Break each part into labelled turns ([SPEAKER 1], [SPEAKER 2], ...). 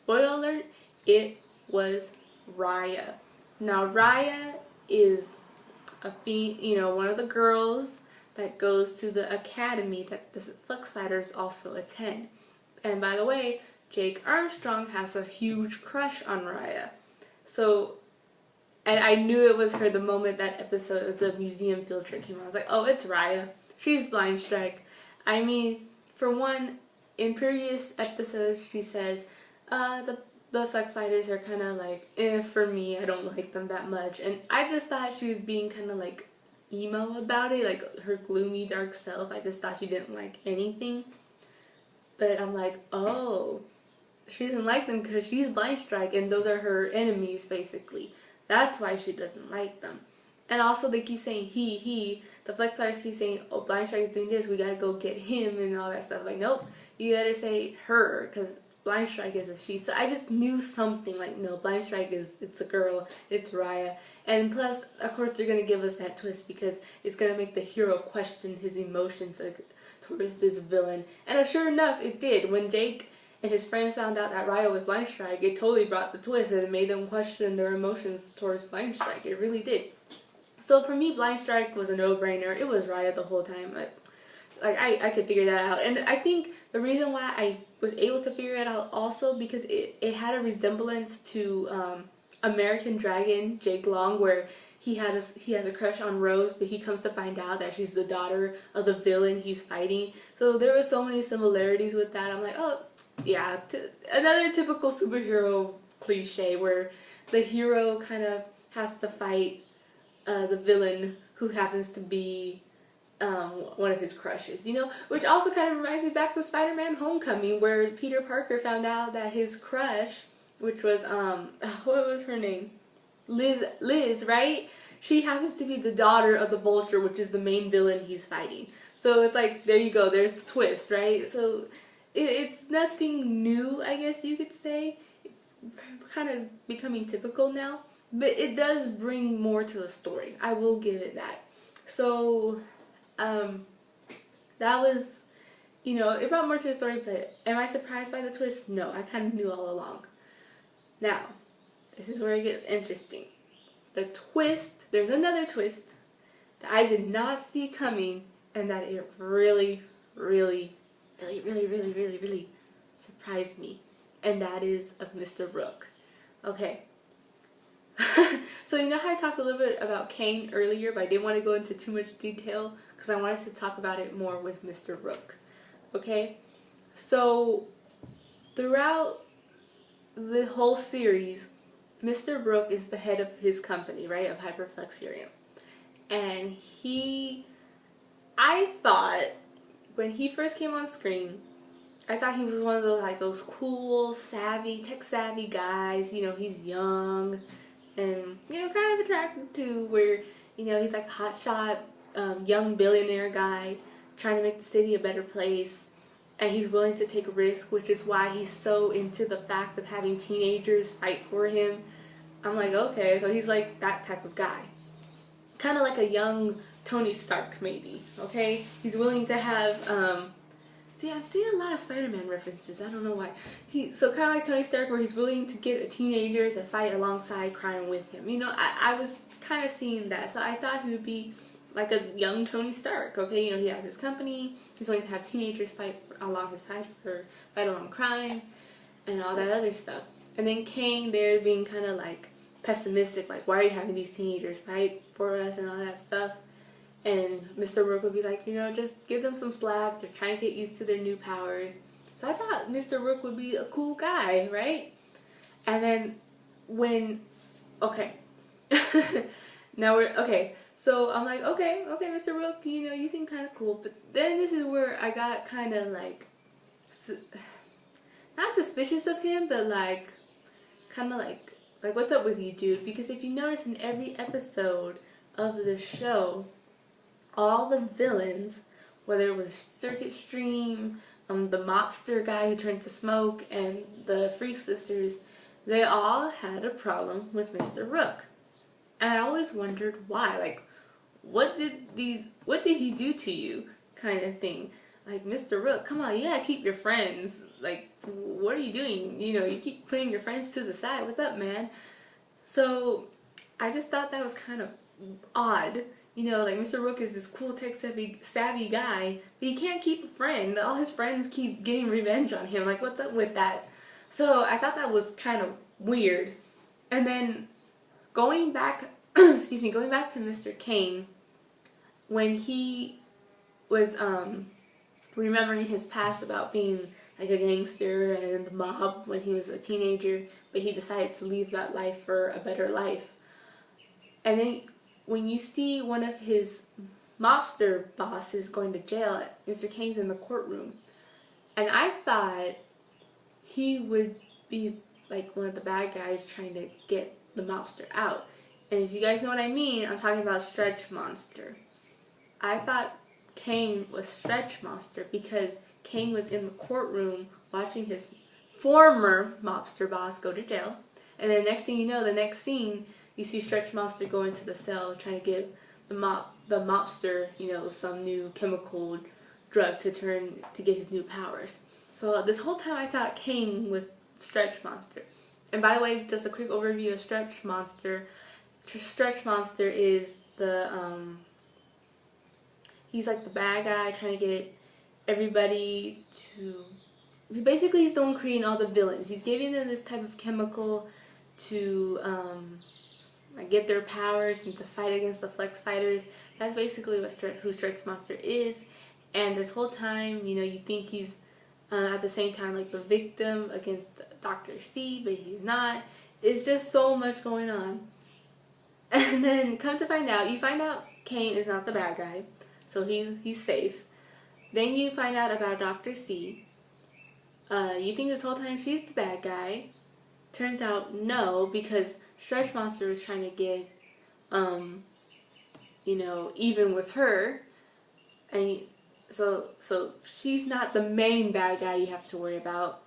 [SPEAKER 1] spoiler alert, it was Raya. Now Raya is one of the girls that goes to the academy that the Flex Fighters also attend. And by the way, Jake Armstrong has a huge crush on Raya. So, and I knew it was her the moment that episode of the museum field trip came out. I was like, oh, it's Raya. She's Blind Strike. I mean, for one, in previous episodes, she says, the Flex Fighters are kind of like, for me, I don't like them that much. And I just thought she was being kind of like emo about it, like her gloomy, dark self. I just thought she didn't like anything. But I'm like, oh, she doesn't like them because she's Blind Strike and those are her enemies, basically. That's why she doesn't like them. And also they keep saying he. The Flex Fighters keep saying, oh, Blind Strike is doing this, we gotta go get him and all that stuff. Like, nope, you better say her, because Blind Strike is a she. So I just knew something, like, no, Blind Strike it's a girl, it's Raya. And plus, of course, they're gonna give us that twist because it's gonna make the hero question his emotions towards this villain. And sure enough, it did. When Jake and his friends found out that Raya was Blind Strike, it totally brought the twist and it made them question their emotions towards Blind Strike. It really did. So for me, Blind Strike was a no-brainer. It was Raya the whole time. I could figure that out. And I think the reason why I was able to figure it out also because it had a resemblance to American Dragon, Jake Long, where he has a crush on Rose, but he comes to find out that she's the daughter of the villain he's fighting. So there were so many similarities with that. I'm like, oh, yeah, another typical superhero cliche where the hero kind of has to fight the villain who happens to be one of his crushes, which also kind of reminds me back to Spider-Man Homecoming, where Peter Parker found out that his crush, which was what was her name, Liz, right? She happens to be the daughter of the Vulture, which is the main villain he's fighting. So it's like, there you go, there's the twist, right? So it's nothing new, I guess you could say. It's kind of becoming typical now, but it does bring more to the story. I will give it that. So that was, it brought more to the story, but am I surprised by the twist? No, I kind of knew all along. Now, this is where it gets interesting. The twist, there's another twist that I did not see coming and that it really, really, really, really, really, really, really surprised me. And that is of Mr. Rook. Okay. So you know how I talked a little bit about Kane earlier, but I didn't want to go into too much detail because I wanted to talk about it more with Mr. Rook. Okay? So throughout the whole series, Mr. Rook is the head of his company, right, of Hyperflexium. And I thought, when he first came on screen, I thought he was one of those cool, tech-savvy guys. He's young and, kind of attractive too, where, he's like a hotshot, young billionaire guy trying to make the city a better place. And he's willing to take a risk, which is why he's so into the fact of having teenagers fight for him. I'm like, okay, so he's like that type of guy. Kind of like a young Tony Stark, maybe, okay? He's willing to have, see, I'm seeing a lot of Spider-Man references, I don't know why. So kind of like Tony Stark, where he's willing to get a teenager to fight alongside crime with him. I was kind of seeing that, so I thought he would be like a young Tony Stark, okay? He has his company, he's willing to have teenagers fight along his side fight along crime, and all that other stuff. And then Kane there being kind of like pessimistic, like, why are you having these teenagers fight for us and all that stuff? And Mr. Rook would be like, just give them some slack, they're trying to get used to their new powers. So I thought Mr. Rook would be a cool guy, right? And then okay. Now okay, so I'm like, okay, Mr. Rook, you seem kind of cool, but then this is where I got kind of like, not suspicious of him, but like, kind of like, what's up with you, dude? Because if you notice in every episode of the show, all the villains, whether it was Circuit Stream, the mobster guy who turned to smoke, and the Freak Sisters, they all had a problem with Mr. Rook. And I always wondered why. Like, what did he do to you? Kind of thing. Like, Mr. Rook, come on, you gotta keep your friends. like, what are you doing? You know, you keep putting your friends to the side. What's up, man? So I just thought that was kind of odd. You know, like Mr. Rook is this cool tech-savvy guy, but he can't keep a friend. All his friends keep getting revenge on him. Like, what's up with that? So I thought that was kind of weird. And then going back, excuse me, going back to Mr. Kane, when he was remembering his past about being like a gangster and the mob when he was a teenager, but he decided to leave that life for a better life. And then when you see one of his mobster bosses going to jail, Mr. Kane's in the courtroom. And I thought he would be like one of the bad guys trying to get the mobster out. And if you guys know what I mean, I'm talking about Stretch Monster. I thought Kane was Stretch Monster because Kane was in the courtroom watching his former mobster boss go to jail. And then next thing you know, the next scene, you see Stretch Monster go into the cell trying to give the mobster, you know, some new chemical drug to get his new powers. So this whole time I thought Kane was Stretch Monster. And by the way, just a quick overview of Stretch Monster. Stretch Monster is the he's like the bad guy trying to get everybody to. Basically, he's the one creating all the villains. He's giving them this type of chemical to get their powers and to fight against the Flex Fighters. That's basically who Stretch Monster is. And this whole time, you know, you think he's at the same time like the victim against Dr. C, but he's not. It's just so much going on. And then come to find out, you find out Kane is not the bad guy, so he's safe. Then you find out about Dr. C. You think this whole time she's the bad guy. Turns out no, because Stretch Monster was trying to get, you know, even with her. And so she's not the main bad guy you have to worry about.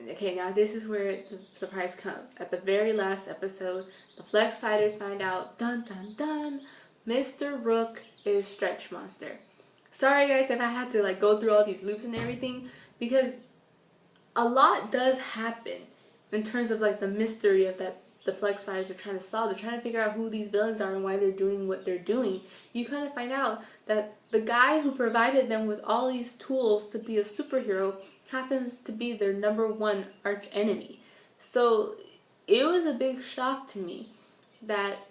[SPEAKER 1] Okay, now this is where the surprise comes. At the very last episode, the Flex Fighters find out, dun dun dun, Mr. Rook is Stretch Monster. Sorry guys if I had to like go through all these loops and everything, because a lot does happen in terms of like the mystery of that the Flex Fighters are trying to solve. They're trying to figure out who these villains are and why they're doing what they're doing. You kind of find out that the guy who provided them with all these tools to be a superhero happens to be their #1 arch enemy. So it was a big shock to me that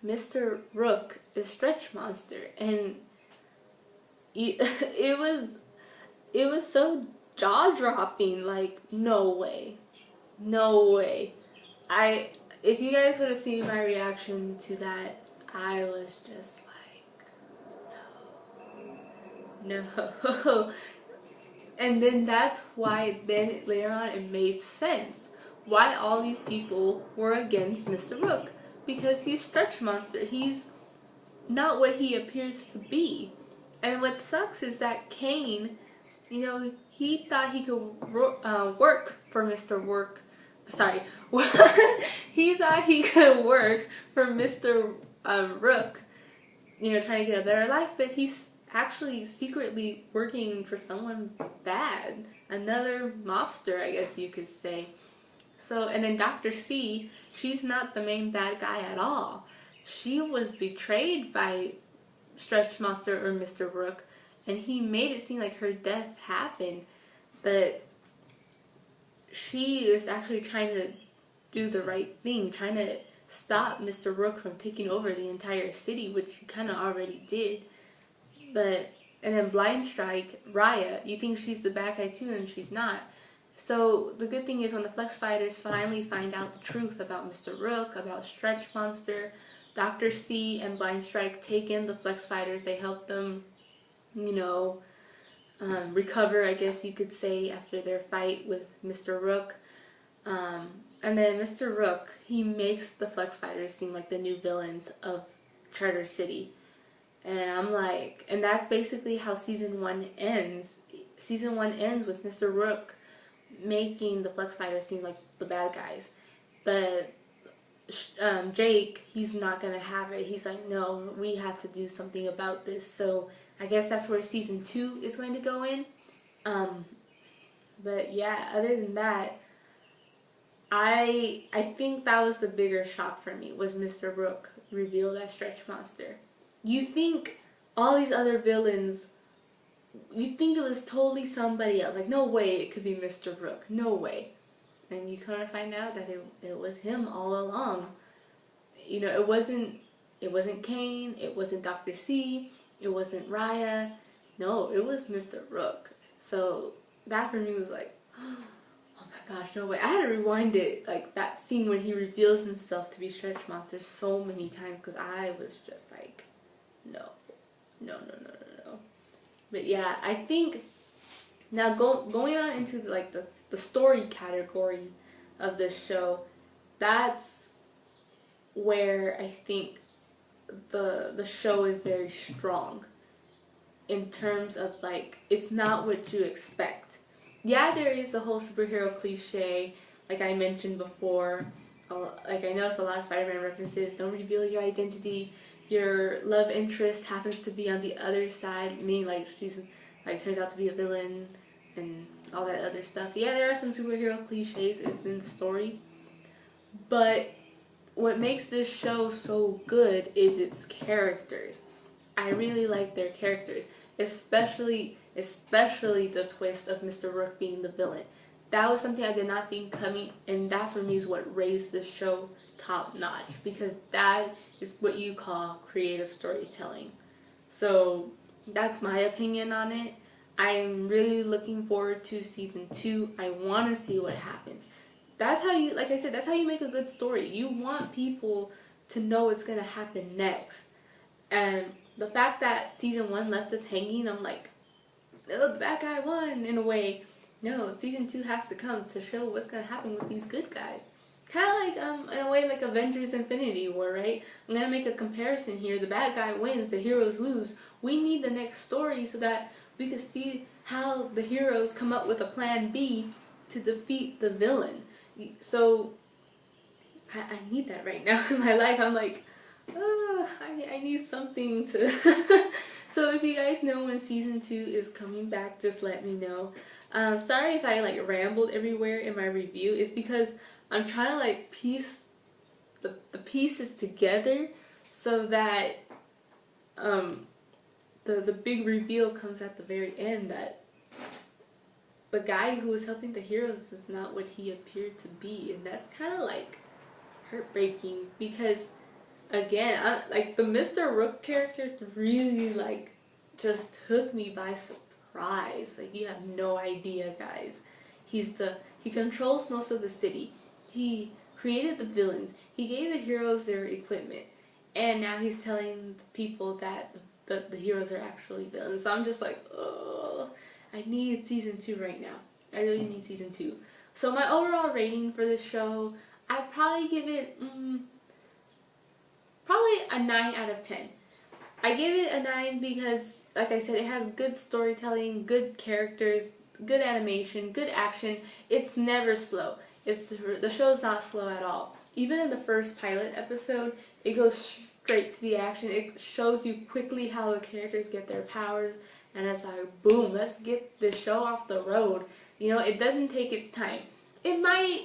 [SPEAKER 1] Mr. Rook is Stretch Monster, and it was so jaw-dropping. Like, no way. If you guys would have seen my reaction to that, I was just like, no. And then that's why then later on it made sense why all these people were against Mr. Rook, because he's Stretch Monster. He's not what he appears to be. And what sucks is that Kane, you know, he thought he could work for Mr. Rook. Sorry, he thought he could work for Mr. Rook, you know, trying to get a better life, but he's actually secretly working for someone bad, another mobster, I guess you could say. So, and then Dr. C, she's not the main bad guy at all. She was betrayed by Stretch Monster or Mr. Rook, and he made it seem like her death happened, but she is actually trying to do the right thing, trying to stop Mr. Rook from taking over the entire city, which he kind of already did. And then Blind Strike, Raya, you think she's the bad guy too, and she's not. So the good thing is when the Flex Fighters finally find out the truth about Mr. Rook, about Stretch Monster, Dr. C and Blind Strike take in the Flex Fighters. They help them, you know, recover, I guess you could say, after their fight with Mr. Rook. And then Mr. Rook, he makes the Flex Fighters seem like the new villains of Charter City. And I'm like, and that's basically how season 1 ends. Season 1 ends with Mr. Rook making the Flex Fighters seem like the bad guys. But Jake, he's not going to have it. He's like, no, we have to do something about this. So I guess that's where season 2 is going to go in. But yeah, other than that, I think that was the bigger shock for me, was Mr. Rook revealed as Stretch Monster. You think all these other villains, you think it was totally somebody else. Like, no way it could be Mr. Rook. No way. And you kind of find out that it was him all along. You know, it wasn't Kane, it wasn't Dr. C, it wasn't Raya. No, it was Mr. Rook. So that for me was like, oh my gosh, no way. I had to rewind it, like that scene when he reveals himself to be Stretch Monster so many times, because I was just like, no. But yeah, I think now going on into the story category of this show, that's where I think the show is very strong in terms of like, it's not what you expect. Yeah, there is the whole superhero cliche, like I mentioned before. Like, I noticed a lot of Spider-Man references. Don't reveal your identity. Your love interest happens to be on the other side, meaning like she's like turns out to be a villain and all that other stuff. Yeah, there are some superhero cliches in the story, but what makes this show so good is its characters. I really like their characters, especially the twist of Mr. Rook being the villain. That was something I did not see coming, and that for me is what raised the show top notch, because that is what you call creative storytelling. So that's my opinion on it. I'm really looking forward to season 2. I want to see what happens. That's how you, like I said, that's how you make a good story. You want people to know what's going to happen next. And the fact that season 1 left us hanging, I'm like, oh, the bad guy won in a way. No, season 2 has to come to show what's going to happen with these good guys. Kind of like, in a way, like Avengers Infinity War, right? I'm going to make a comparison here. The bad guy wins, the heroes lose. We need the next story so that we can see how the heroes come up with a plan B to defeat the villain. So, I need that right now in my life. I'm like, oh, I need something to... So if you guys know when season 2 is coming back, just let me know. Sorry if I like rambled everywhere in my review. It's because I'm trying to like piece the pieces together so that the big reveal comes at the very end, that the guy who was helping the heroes is not what he appeared to be. And that's kind of like heartbreaking, because again, like the Mr. Rook character really like just took me by surprise. Like, you have no idea, guys. He controls most of the city. He created the villains. He gave the heroes their equipment. And now he's telling the people that the heroes are actually villains. So I'm just like, oh, I need season 2 right now. I really need season 2. So my overall rating for this show, I'd probably give it probably a 9 out of 10. I gave it a 9 because, like I said, it has good storytelling, good characters, good animation, good action. It's never slow. The show's not slow at all. Even in the first pilot episode, it goes straight to the action. It shows you quickly how the characters get their powers, and it's like, boom, let's get this show off the road. You know, it doesn't take its time. It might,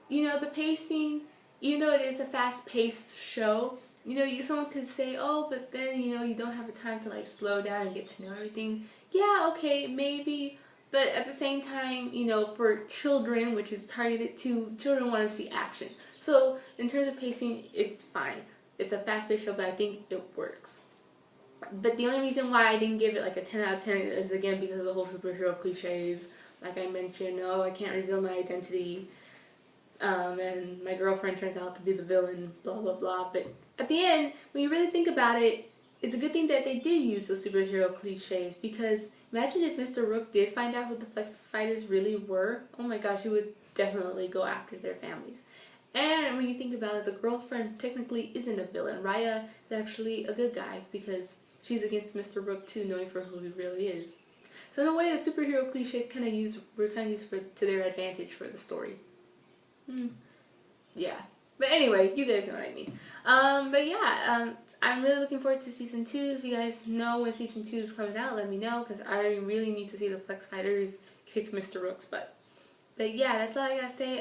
[SPEAKER 1] you know, the pacing, even though it is a fast-paced show, you know, someone could say, oh, but then, you know, you don't have the time to like slow down and get to know everything. Yeah, okay, maybe. But at the same time, you know, for children, which is targeted to, children want to see action. So in terms of pacing, it's fine. It's a fast-paced show, but I think it works. But the only reason why I didn't give it like a 10 out of 10 is, again, because of the whole superhero cliches. Like I mentioned, oh, I can't reveal my identity. And my girlfriend turns out to be the villain, blah, blah, blah. But at the end, when you really think about it, it's a good thing that they did use those superhero cliches, because imagine if Mr. Rook did find out who the Flex Fighters really were. Oh my gosh, he would definitely go after their families. And when you think about it, the girlfriend technically isn't a villain. Raya is actually a good guy, because she's against Mr. Rook too, knowing for who he really is. So in a way, the superhero cliches were kind of used to their advantage for the story. Yeah. But anyway, you guys know what I mean. But yeah, I'm really looking forward to season 2. If you guys know when season 2 is coming out, let me know, because I really need to see the Flex Fighters kick Mr. Rook's butt. But yeah, that's all I gotta say.